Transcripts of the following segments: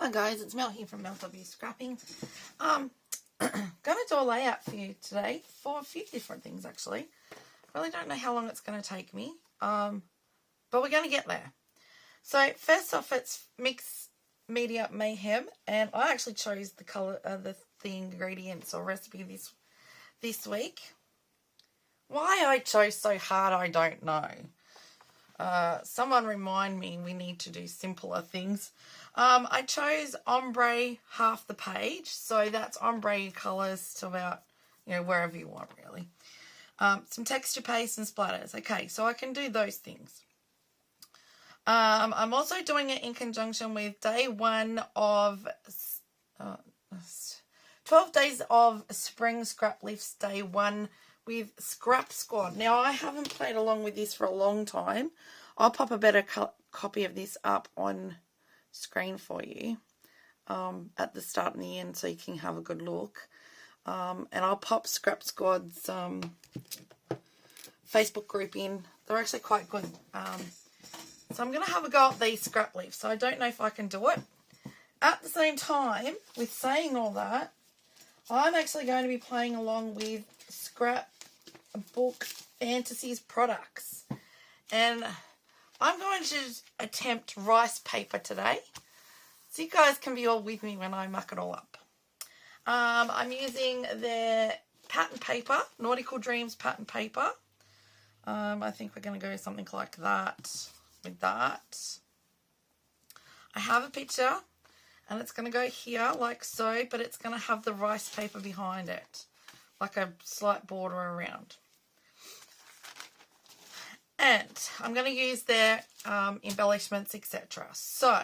Hi guys, it's Mel here from Mel W Scrapping. Going to do a layout for you today for a few different things actually. Really don't know how long it's going to take me, but we're going to get there. So first off, it's Mixed Media Mayhem, and I actually chose the color, the ingredients or recipe this week. Why I chose so hard, I don't know. Someone remind me we need to do simpler things. I chose ombre half the page, so that's ombre colours to about, wherever you want really. Some texture paste and splatters. Okay, so I can do those things. I'm also doing it in conjunction with day 1 of 12 days of spring scrap lifts, day 1 with Scrap Squad. Now, I haven't played along with this for a long time. I'll pop a better copy of this up on screen for you at the start and the end so you can have a good look. And I'll pop Scrap Squad's Facebook group in. They're actually quite good. So I'm going to have a go at these scrap lifts. So I don't know if I can do it. At the same time, with saying all that, I'm actually going to be playing along with SCRAPBOOK Fantasies products. And I'm going to attempt rice paper today. So you guys can be all with me when I muck it all up. I'm using their pattern paper, Nautical Dreams pattern paper. I think we're going to go something like that with that. I have a picture. And it's going to go here like so, but it's going to have the rice paper behind it, like a slight border around. And I'm going to use their embellishments, etc. So,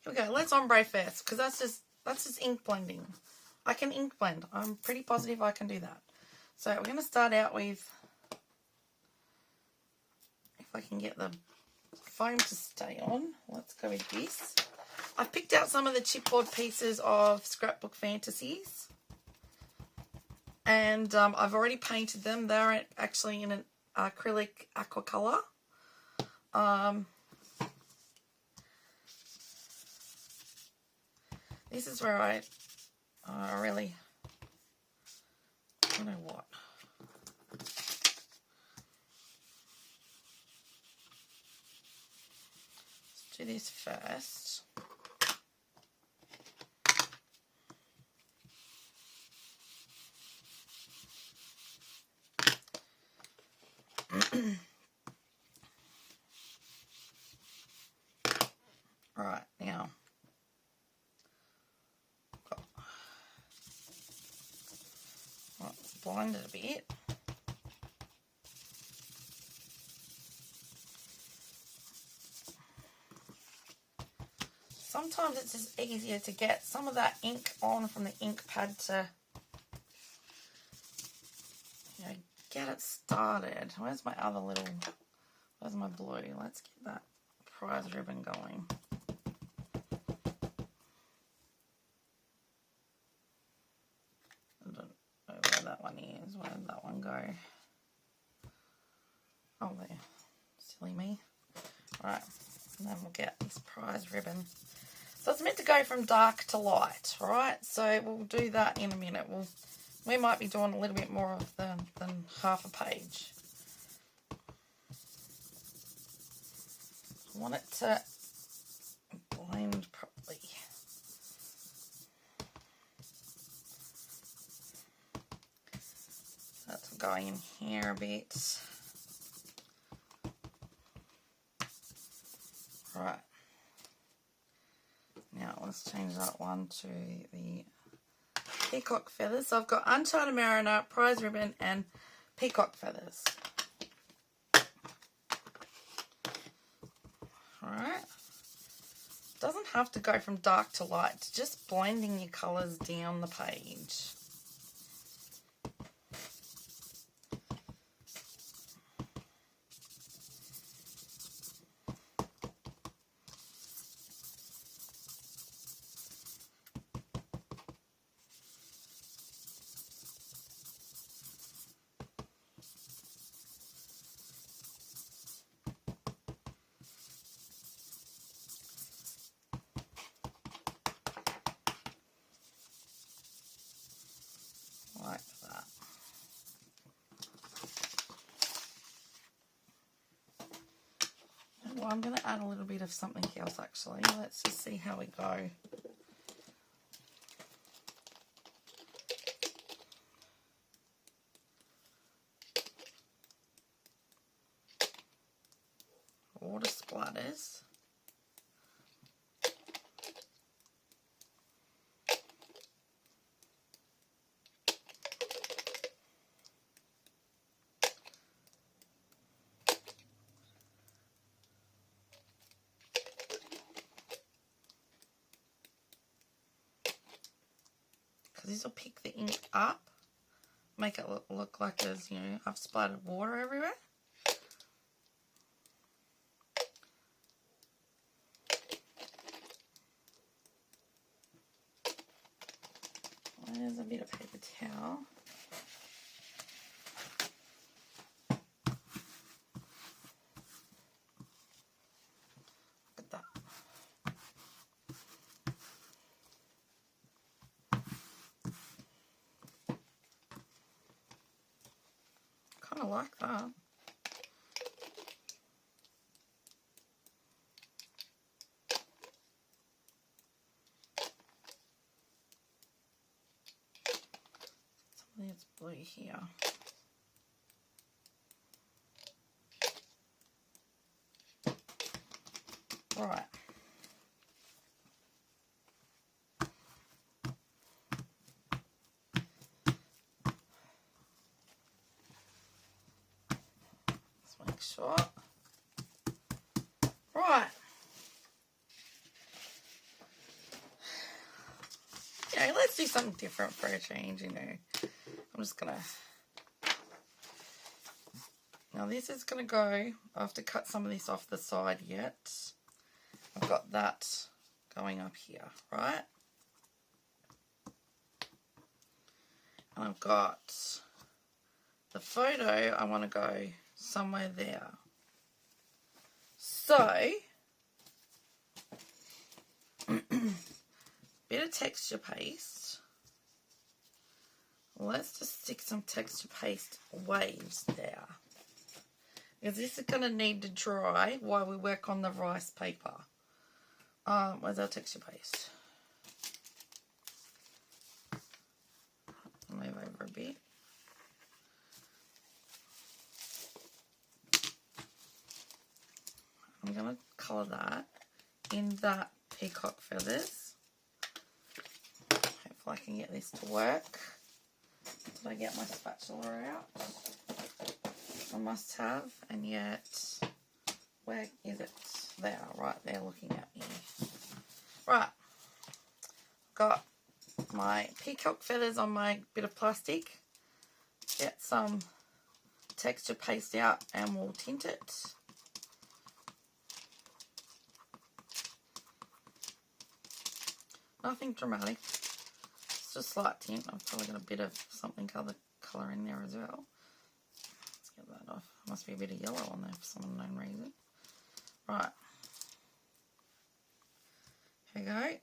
here we go. Let's ombre first, because that's just ink blending. I can ink blend. I'm pretty positive I can do that. So we're going to start out with, if I can get the foam to stay on. Let's go with this. I've picked out some of the chipboard pieces of Scrapbook Fantasies. And I've already painted them. They're actually in an acrylic aqua colour. This is where I really, I don't know what. Do this first. Right, now let's blend it a bit. Sometimes it's just easier to get some of that ink on from the ink pad to, get it started. Where's my other little, where's my blue? Let's get that prize ribbon going. I don't know where that one is. Where did that one go? Oh, there. Silly me. Right, and then we'll get this prize ribbon. So it's meant to go from dark to light, right? So we'll do that in a minute. We might be doing a little bit more of than half a page. I want it to blend properly. That's going in here a bit. Right. Now let's change that one to the peacock feathers. So I've got Uncharted Mariner, prize ribbon, and peacock feathers. Alright. Doesn't have to go from dark to light. Just blending your colours down the page. I'm going to add a little bit of something else actually. Let's just see how we go. Water splatters. This will pick the ink up, make it look like there's, you know, I've splattered water everywhere. There's a bit of paper towel. Look at that. Kind of like that. Something that's blue here. Right. Make sure. Right. Okay, let's do something different for a change, you know. I'm just gonna, now this is gonna go, I have to cut some of this off the side yet. I've got that going up here, right? And I've got the photo, I want to go somewhere there. So, bit of texture paste. Let's just stick some texture paste waves there. Because this is going to need to dry while we work on the rice paper. Where's our texture paste? Move over a bit. I'm going to colour that in that peacock feathers. Hopefully I can get this to work. Did I get my spatula out? I must have, and yet, where is it? There, right there looking at me. Right, got my peacock feathers on my bit of plastic. Get some texture paste out and we'll tint it. Nothing dramatic, it's just slight tint. I've probably got a bit of something other colour in there as well. Let's get that off. Must be a bit of yellow on there for some unknown reason. Right, here we go.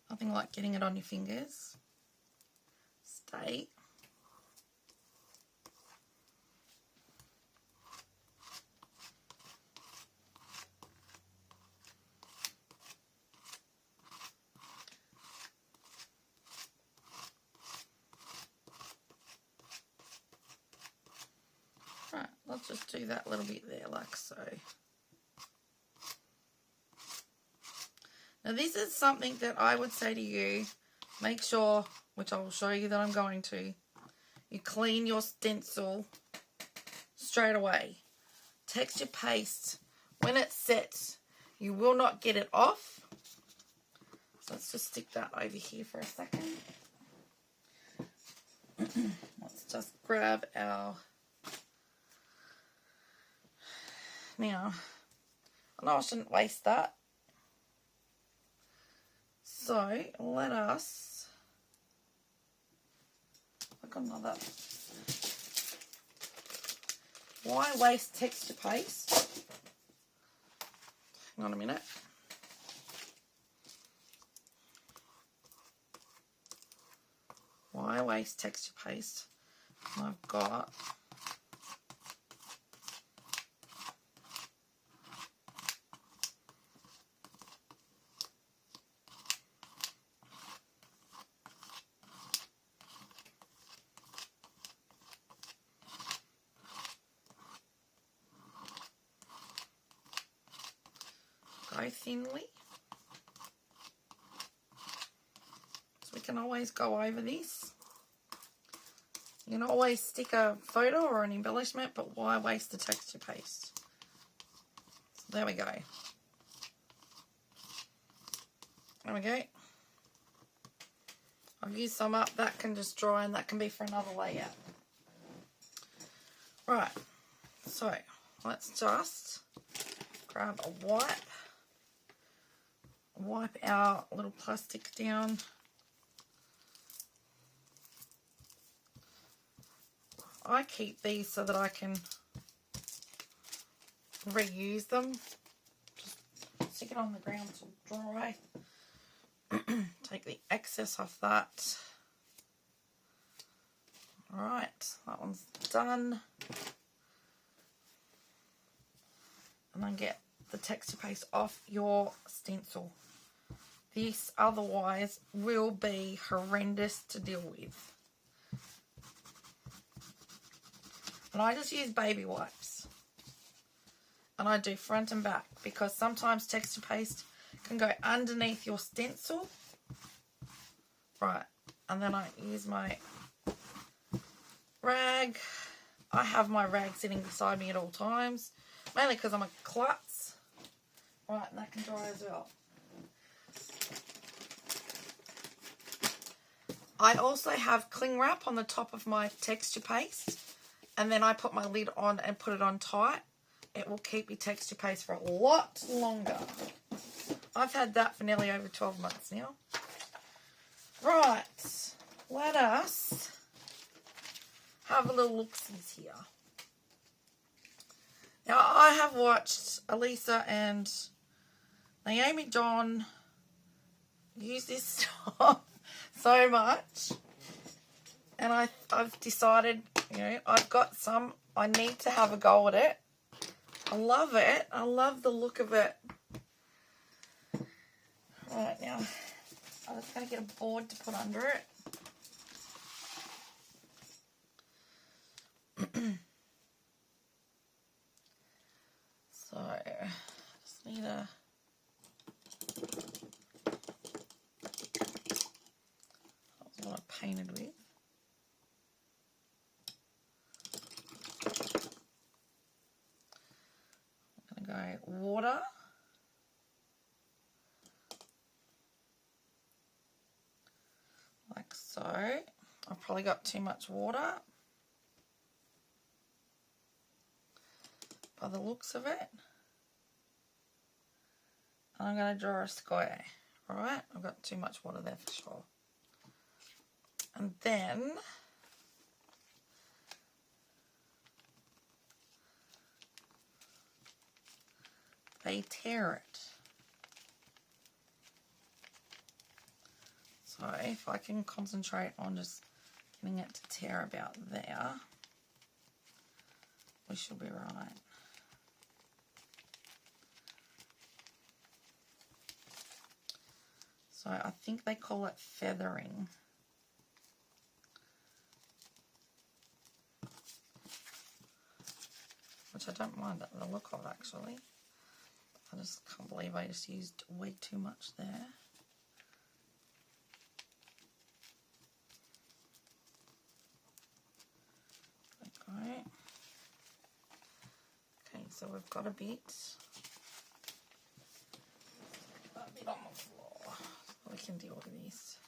Nothing like getting it on your fingers. Stay. Right, let's just do that little bit there like so. Now this is something that I would say to you, make sure, which I will show you that I'm going to, you clean your stencil straight away. Texture paste, when it's set, you will not get it off. So let's just stick that over here for a second. Let's just grab our, now, I know I shouldn't waste that. So let us look another. Why waste texture paste? Hang on a minute. Why waste texture paste? I've got go thinly. So we can always go over this. You can always stick a photo or an embellishment, but why waste the texture paste? So there we go. There we go. I've used some up. That can just dry and that can be for another layout. Right. So let's just grab a wipe. Wipe our little plastic down. I keep these so that I can reuse them. Just stick it on the ground to dry. Take the excess off that. Alright, that one's done. And then get the texture paste off your stencil. This otherwise will be horrendous to deal with. And I just use baby wipes. And I do front and back because sometimes texture paste can go underneath your stencil. Right, and then I use my rag. I have my rag sitting beside me at all times, mainly because I'm a klutz. Right, and that can dry as well. I also have cling wrap on the top of my texture paste, and then I put my lid on and put it on tight. It will keep your texture paste for a lot longer. I've had that for nearly over 12 months now. Right, let us have a little look-sees here. Now, I have watched Alicia and Naomi John use this stuff so much, and I've decided, you know, I've got some, I need to have a go at it. I love it. I love the look of it. Right, now, I'm just going to get a board to put under it. So, just need a... That's what I painted with. I'm going to go water. Like so. I've probably got too much water by the looks of it. I'm going to draw a square. Alright, I've got too much water there for sure. And then they tear it. So if I can concentrate on just getting it to tear about there, we should be right. So I think they call it feathering. Which I don't mind the look of, actually. I just can't believe I just used way too much there. Okay. Okay, so we've got a bit on the floor. So we can deal with this.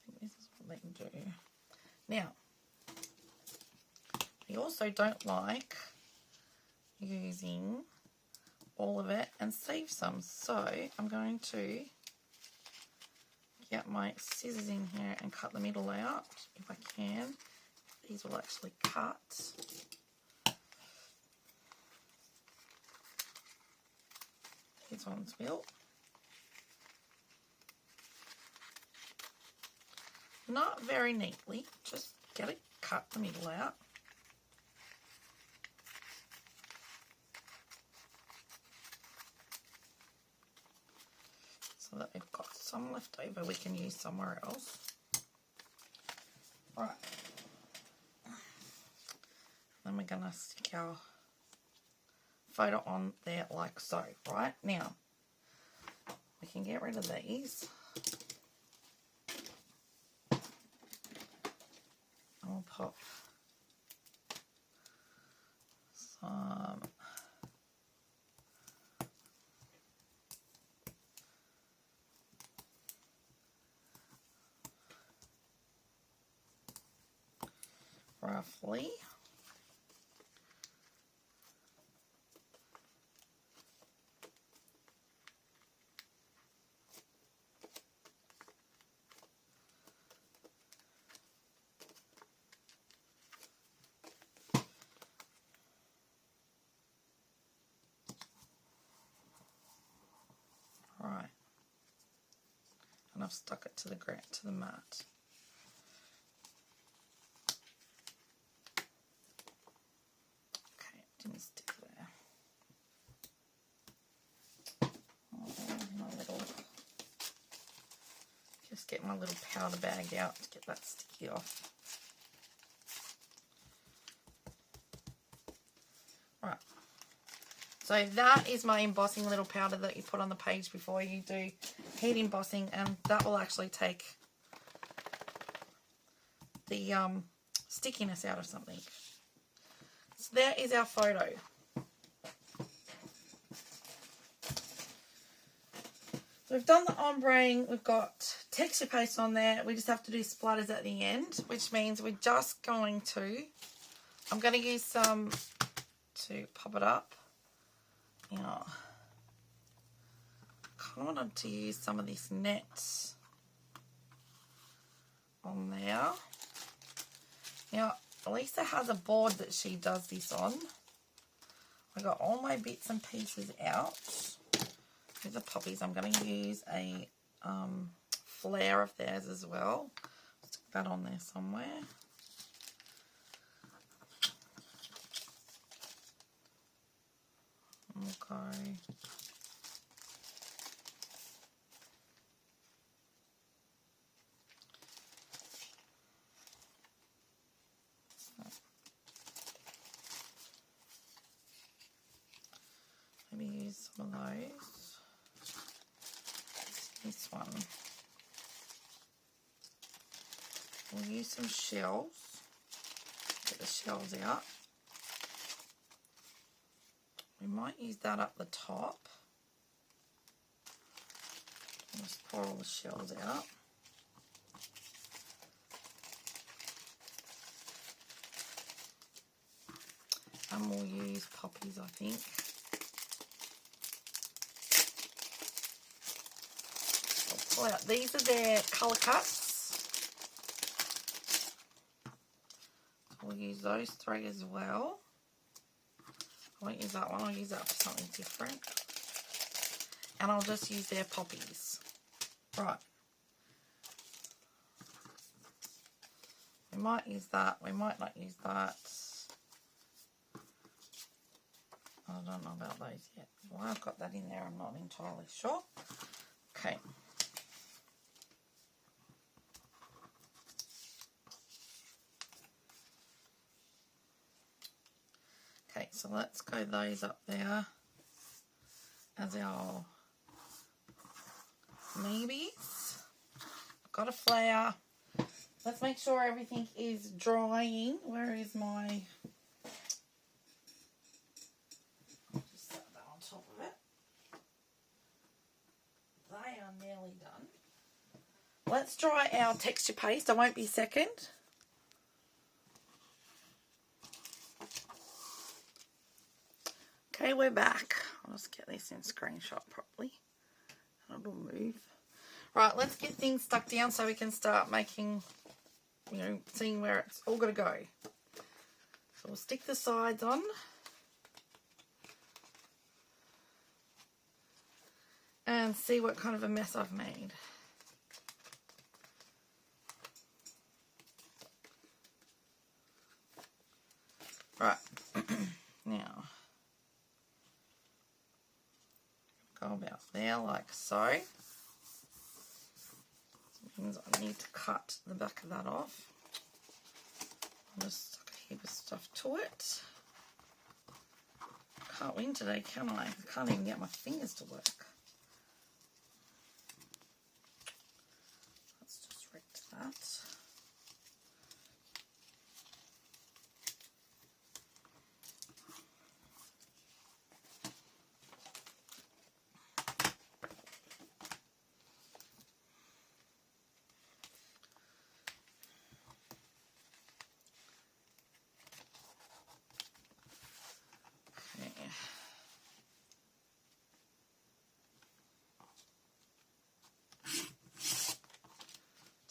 I think this is what they can do. Now, we also don't like using all of it and save some, so I'm going to get my scissors in here and cut the middle out if I can. These will actually cut. This one's built. Not very neatly, just get it cut the middle out. So that we've got some left over we can use somewhere else. Right. Then we're going to stick our photo on there like so. Right, now we can get rid of these. I'll pop some roughly. Right, and I've stuck it to the mat. Okay, it didn't stick there. Oh, my little, just get my little powder bag out to get that sticky off. Right. So that is my embossing little powder that you put on the page before you do heat embossing, and that will actually take the stickiness out of something. So there is our photo. So we've done the ombraying, we've got texture paste on there, we just have to do splatters at the end, which means we're just going to, I'm going to use some to pop it up. You know, I kind of wanted to use some of this net on there. Now, Alicia has a board that she does this on. I got all my bits and pieces out. With the poppies, I'm going to use a flare of theirs as well. Stick that on there somewhere. Okay. Maybe use some of those. This one. We'll use some shells. Get the shells out. We might use that up the top. Just pour all the shells out. And we'll use poppies, I think. I'll pull out. These are their colour cuts. We'll use those 3 as well. I won't use that one, I'll use that for something different. And I'll just use their poppies. Right. We might use that, we might not use that. I don't know about those yet. Why I've got that in there, I'm not entirely sure. Okay. Okay, so let's go those up there as our maybes. I've got a flare. Let's make sure everything is drying. Where is my... I'll just set that on top of it. They are nearly done. Let's dry our texture paste. I won't be a second. Okay, we're back. I'll just get this in screenshot properly. And it'll move. Right, let's get things stuck down so we can start making, you know, seeing where it's all got to go. So we'll stick the sides on. and see what kind of a mess I've made. Right, now, go about there like so. Which means I need to cut the back of that off. I'll just stuck a heap of stuff to it. Can't win today, can I? I can't even get my fingers to work. Let's just rect that.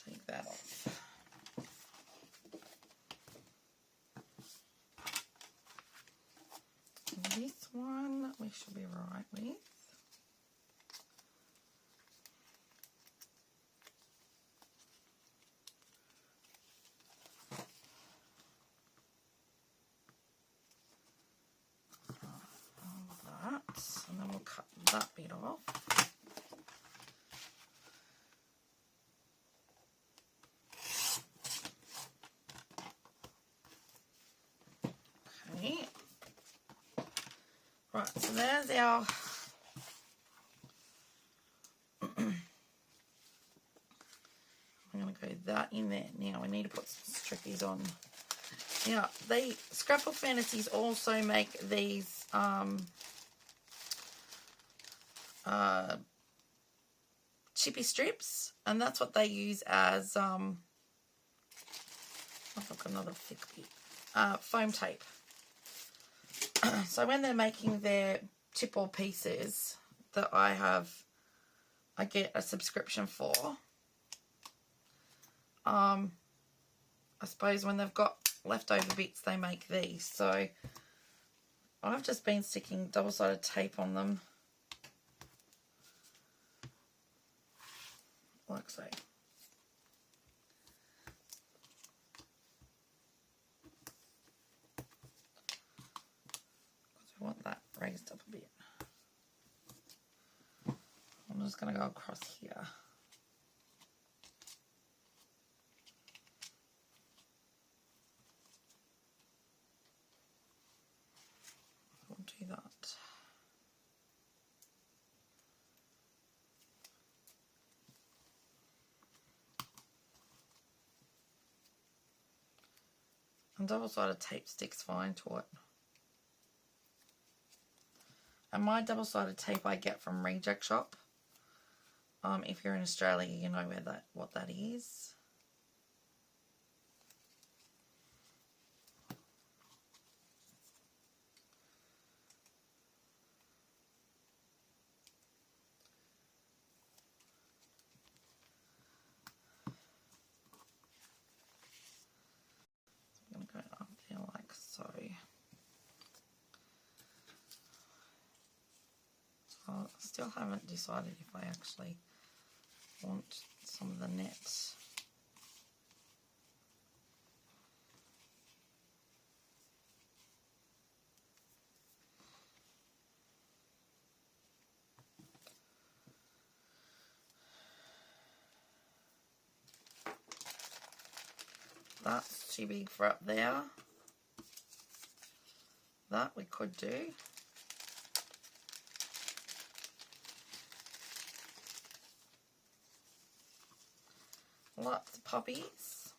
Take that off. And this one we should be right with. And then we'll cut that bit off. Okay. Right, so there's our I'm going to go that in there. Now we need to put some strippies on. Now, Scrapbook Fantasies also make these chippy strips, and that's what they use as I've got another thick bit, foam tape. So when they're making their chip or pieces that I get a subscription for, I suppose when they've got leftover bits they make these. So I've just been sticking double-sided tape on them like so. Because I want that raised up a bit. I'm just going to go across here. We'll do that. And double-sided tape sticks fine to it. And my double-sided tape I get from Reject Shop. If you're in Australia, you know what that is. I'm going to go up there like so. I still haven't decided if I actually want some of the net. That's too big for up there. That we could do. Lots of puppies.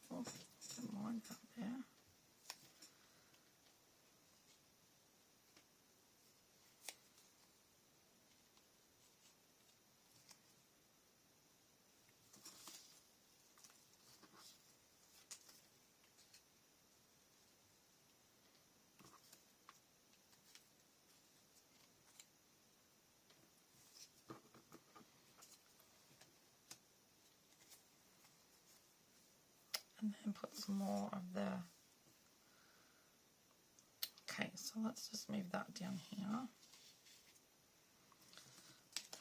Oh, some lines up there. And then put some more of the... Okay, so let's just move that down here.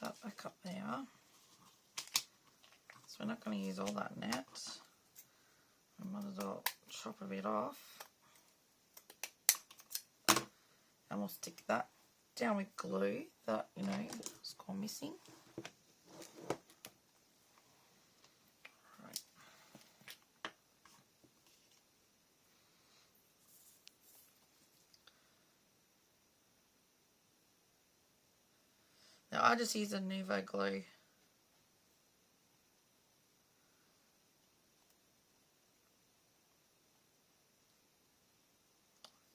That back up there. So we're not going to use all that net. I might as well chop a bit off. And we'll stick that down with glue that, you know, was gone missing. Right. Now I just use a Nuvo glue.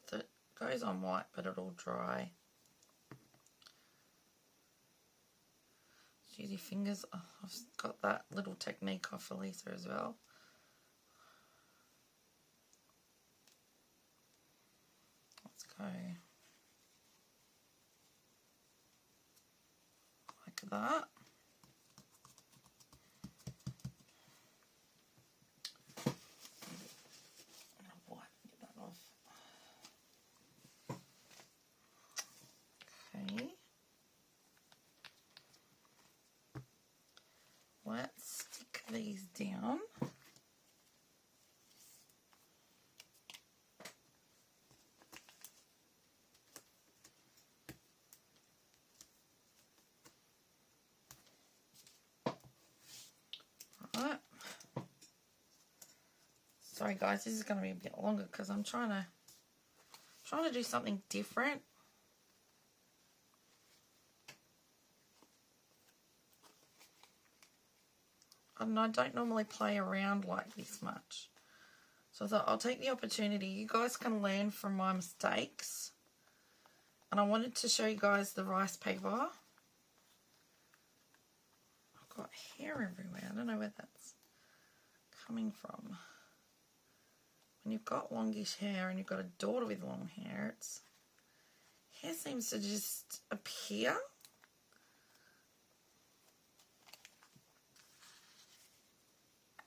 So it goes on white, but it'll dry. Use your fingers. Oh, I've got that little technique off Alicia as well. Let's go like that. Get that off. Okay. Let's stick these down. Right. Sorry guys, this is going to be a bit longer because I'm trying to do something different. And I don't normally play around like this much. So I thought I'll take the opportunity. You guys can learn from my mistakes. And I wanted to show you guys the rice paper. I've got hair everywhere. I don't know where that's coming from. When you've got longish hair and you've got a daughter with long hair, hair seems to just appear.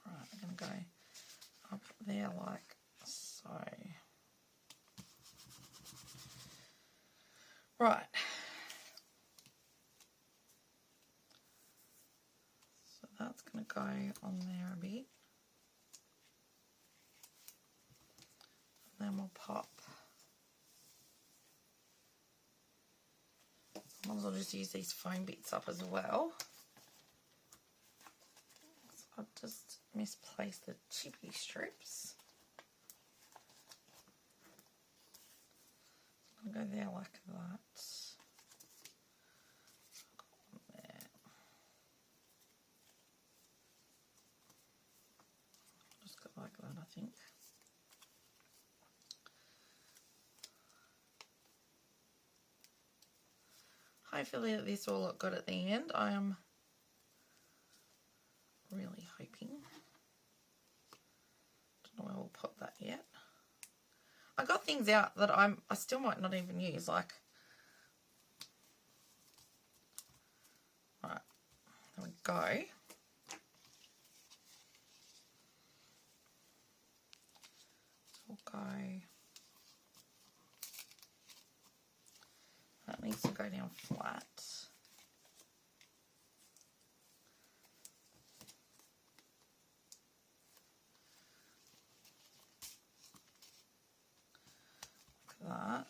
Right, I'm going to go up there like so. Right. So that's going to go on there a bit. And then we'll pop. Might as well just use these foam bits up as well. I've just misplaced the chippy strips. I'll go there like that. Got one there. Just go like that, I think. Hopefully that this will look good at the end. I am really hoping. Don't know where we'll put that yet. I got things out that I still might not even use, like, right, there we go. We'll go, that needs to go down flat. That.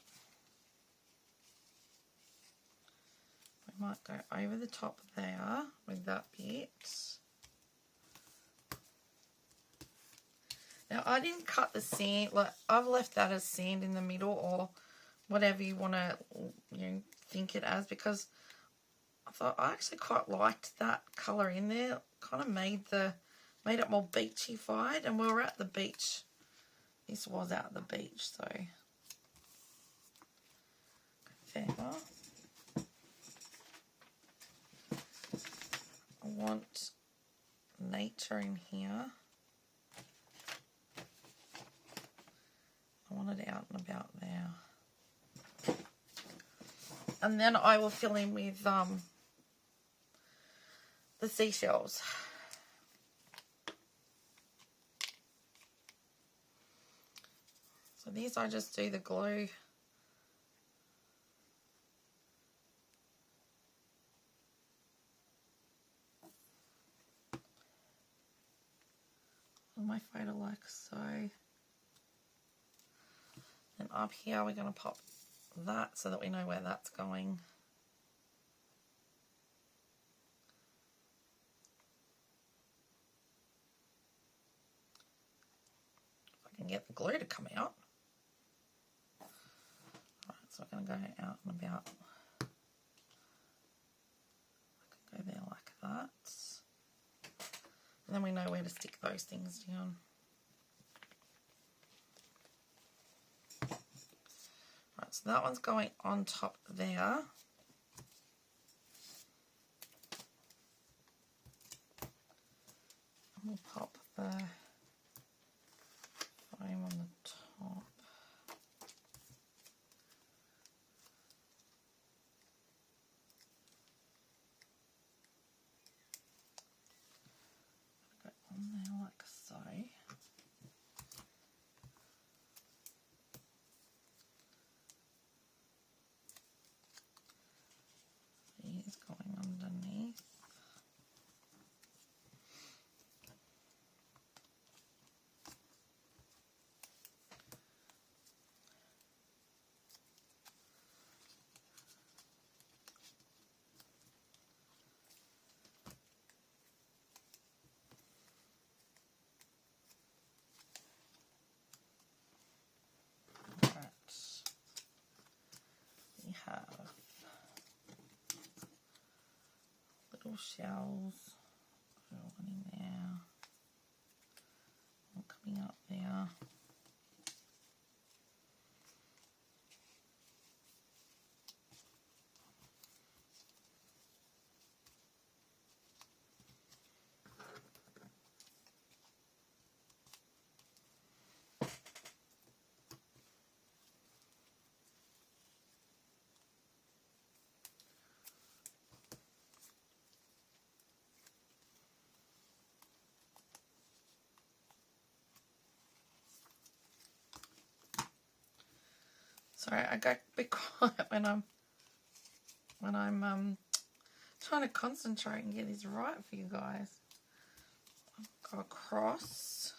We might go over the top there with that bit. Now I didn't cut the sand, like I've left that as sand in the middle or whatever you want to, you know, think it as, because I thought I actually quite liked that colour in there. Kind of made it more beachy-fied, and we were at the beach. This was at the beach, so there. I want nature in here. I want it out and about there. And then I will fill in with the seashells. this I just do the glue. On my photo like so. And up here we're going to pop that so that we know where that's going. If I can get the glue to come out. Right, so I'm going to go out and about. I can go there like that. And then we know where to stick those things down. Right, so that one's going on top there. And we'll pop the foam on the top. Go on there like so. He's going underneath. We have little shells, one in there, one coming up there. Sorry, I go a bit quiet when I'm trying to concentrate and get this right for you guys. Go across.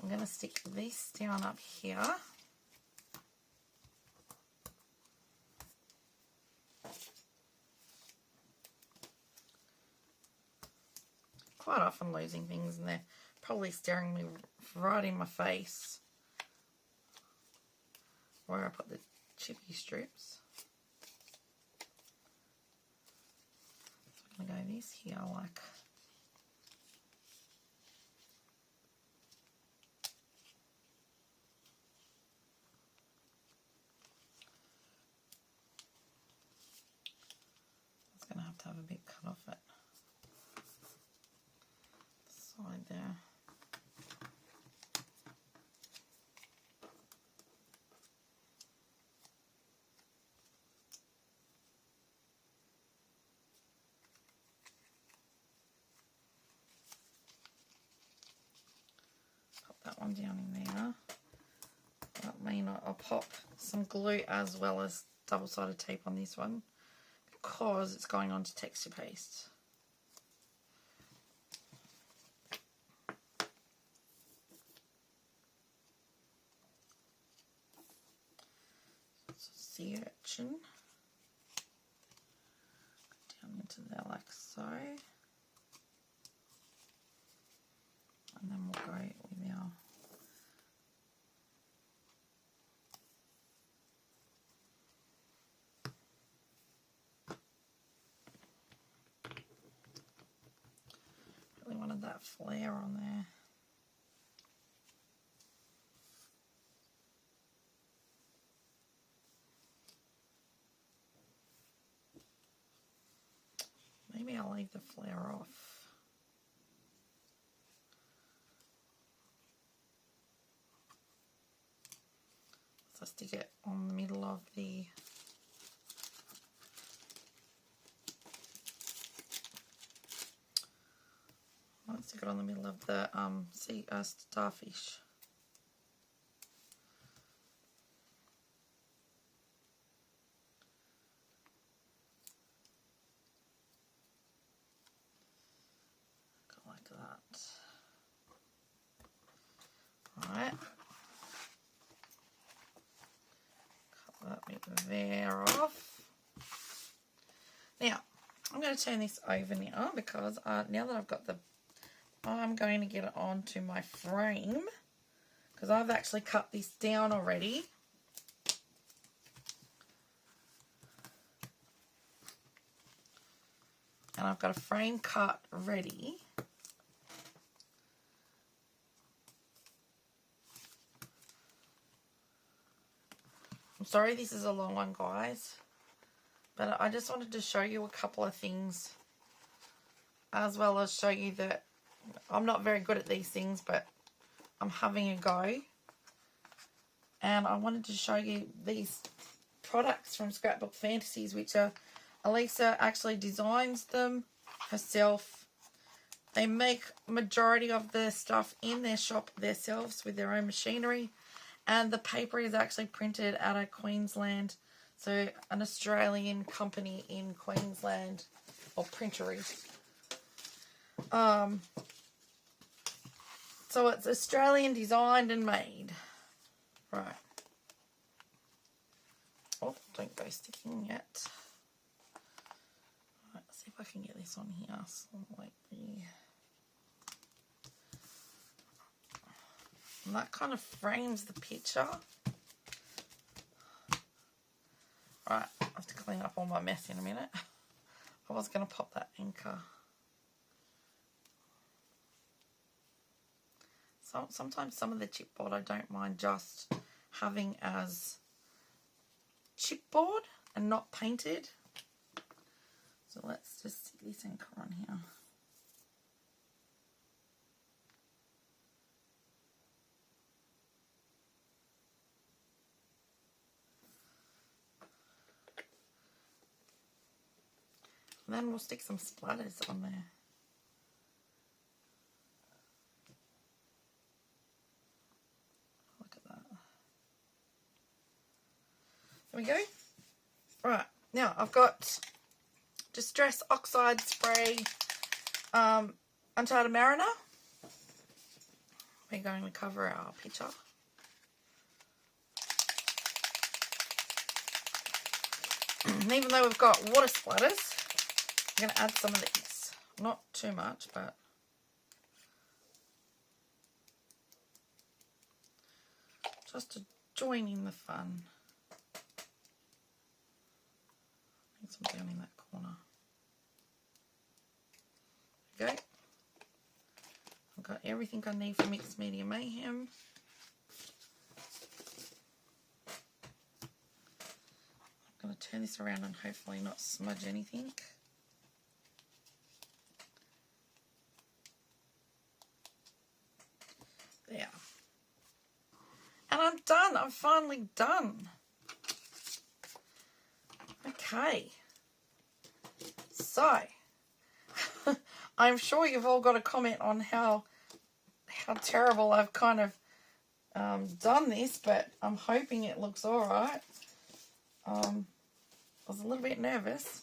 I'm going to stick this down up here. Quite often losing things and they're probably staring me right in my face where I put the chippy strips. So I'm going to go this here like it's going to have a bit cut off it. Side there. Pop that one down in there. That means I'll pop some glue as well as double-sided tape on this one because it's going on to texture paste. Sea urchin down into there like so, and then we'll go with our really wanted that flare on there. Maybe I'll leave the flare off. So stick it on the middle of the it on the middle of the starfish. Go like that. Alright. Cut that bit there off. Now, I'm going to turn this over now because now that I've got I'm going to get it onto my frame because I've actually cut this down already. And I've got a frame cut ready. I'm sorry this is a long one, guys. But I just wanted to show you a couple of things, as well as show you that I'm not very good at these things, but I'm having a go. And I wanted to show you these products from Scrapbook Fantasies, which are, Alicia actually designs them herself. They make majority of the stuff in their shop themselves with their own machinery. And the paper is actually printed out of Queensland. So an Australian company in Queensland, or printery. So it's Australian designed and made. Right. Oh, don't go sticking yet. Right, let's see if I can get this on here slightly. And that kind of frames the picture. Right, I have to clean up all my mess in a minute. I was going to pop that anchor. So sometimes some of the chipboard I don't mind just having as chipboard and not painted. So let's just stick this anchor on here. And then we'll stick some splatters on there. Look at that. There we go. Right, now I've got Distress Oxide Spray Uncharted Mariner. We're going to cover our picture. And even though we've got water splatters, I'm going to add some of these. Not too much, but just to join in the fun. Need some down in that corner. There we go. I've got everything I need for Mixed Media Mayhem. I'm going to turn this around and hopefully not smudge anything. There. And I'm done. I'm finally done. Okay. So, I'm sure you've all got a comment on how terrible I've kind of done this, but I'm hoping it looks alright. I was a little bit nervous.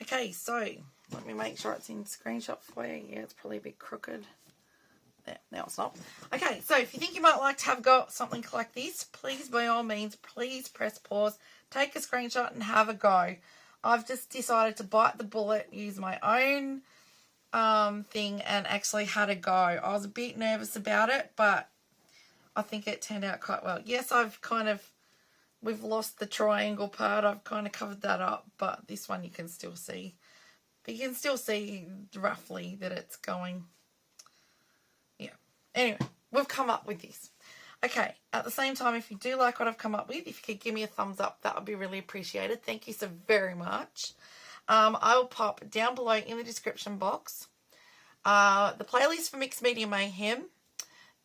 Okay, so let me make sure it's in screenshot for you. Yeah, it's probably a bit crooked. There, now it's not. Okay, so if you think you might like to have got something like this, please, by all means, please press pause, take a screenshot and have a go. I've just decided to bite the bullet, use my own thing and actually had a go. I was a bit nervous about it, but I think it turned out quite well. Yes, we've lost the triangle part. I've kind of covered that up, but this one you can still see. But you can still see roughly that it's going. Yeah. Anyway, we've come up with this. Okay, at the same time, if you do like what I've come up with, if you could give me a thumbs up, that would be really appreciated. Thank you so very much. I will pop down below in the description box the playlist for Mixed Media Mayhem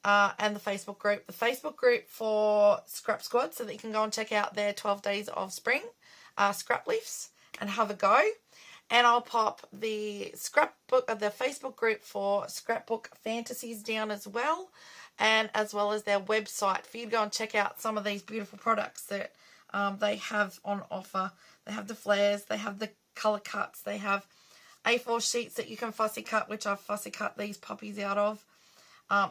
and the Facebook group. The Facebook group for Scrap Squad, so that you can go and check out their 12 Days of Spring scrap lifts and have a go. And I'll pop the scrapbook, the Facebook group for Scrapbook Fantasies down as well. And as well as their website for you to go and check out some of these beautiful products that they have on offer. They have the flares, they have the colour cuts, they have A4 sheets that you can fussy cut, which I've fussy cut these puppies out of.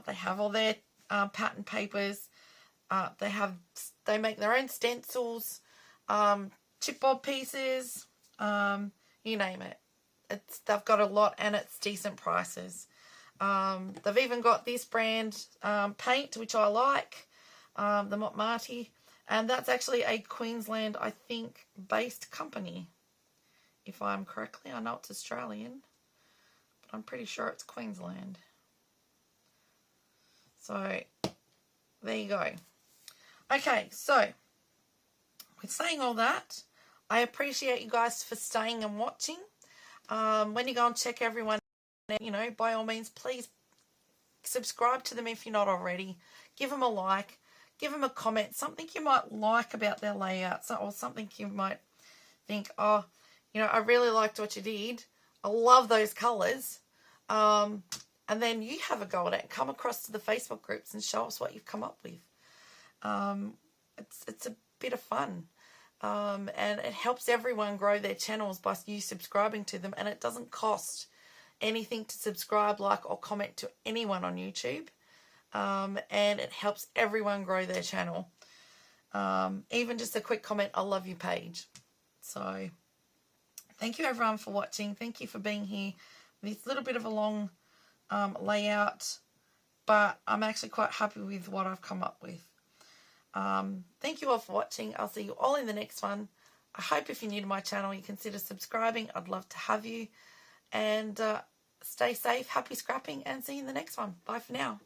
They have all their pattern papers. They make their own stencils, chipboard pieces, you name it. They've got a lot, and it's decent prices. They've even got this brand paint, which I like, the Montmartre, and that's actually a Queensland, I think, based company, if I'm correctly. I know it's Australian, but I'm pretty sure it's Queensland. So there you go. Okay, so with saying all that, I appreciate you guys for staying and watching. When you go and check everyone, you know, by all means, please subscribe to them if you're not already. Give them a like. Give them a comment. Something you might like about their layouts, or something you might think, oh, you know, I really liked what you did. I love those colours. And then you have a go at it. Come across to the Facebook groups and show us what you've come up with. It's a bit of fun. And it helps everyone grow their channels by you subscribing to them. And it doesn't cost anything to subscribe, like, or comment to anyone on YouTube. And it helps everyone grow their channel. Even just a quick comment, I love you page. So thank you everyone for watching. Thank you for being here. This little bit of a long layout, but I'm actually quite happy with what I've come up with. Thank you all for watching. I'll see you all in the next one. I hope if you're new to my channel, you consider subscribing. I'd love to have you. And stay safe, happy scrapping, and see you in the next one. Bye for now.